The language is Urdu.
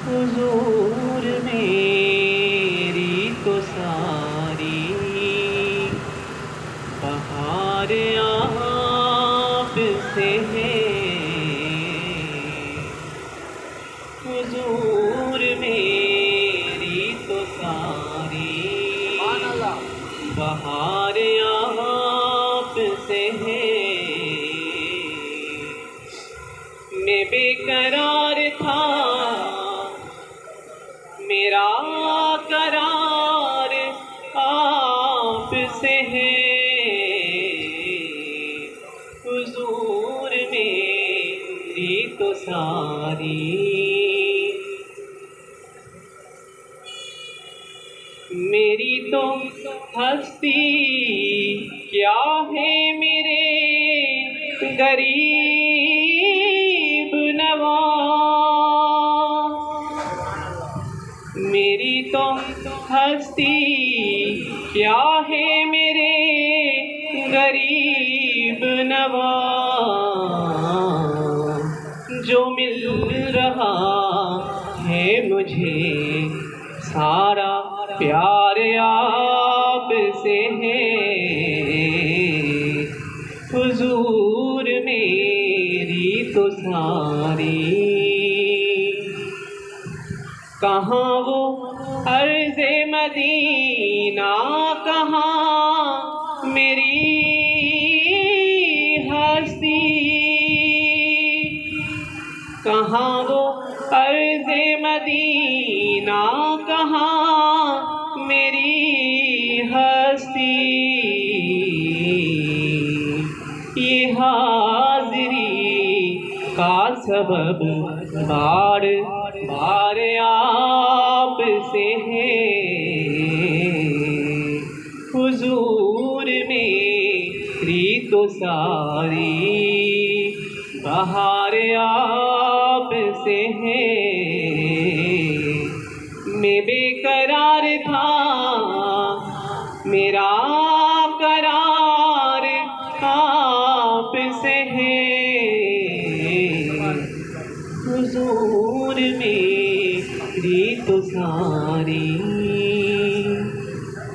حضور میری تو ساری بہار آپ سے ہے، حضور میری تو ساری بہار آپ سے ہے۔ میں بے قرار تھا، میرا قرار آپ سے ہے، حضور میری تو ساری میری تو ہستی کیا ہے میرے غریب نواز، میری تو ہستی کیا ہے میرے غریب نواز، جو مل رہا ہے مجھے سارا پیار آپ سے ہے، حضور میری تو ساری کہاں وہ عرض مدینہ، کہاں میری ہستی، کہاں وہ عرض مدینہ، کہاں میری ہستی، یہ حاضری کا سبب بار بار آپ سے ہے، حضور میری تو ساری بہار آپ سے ہے۔ میں بے قرار تھا، میرا قرار آپ سے ہے، حضور میری تو ساری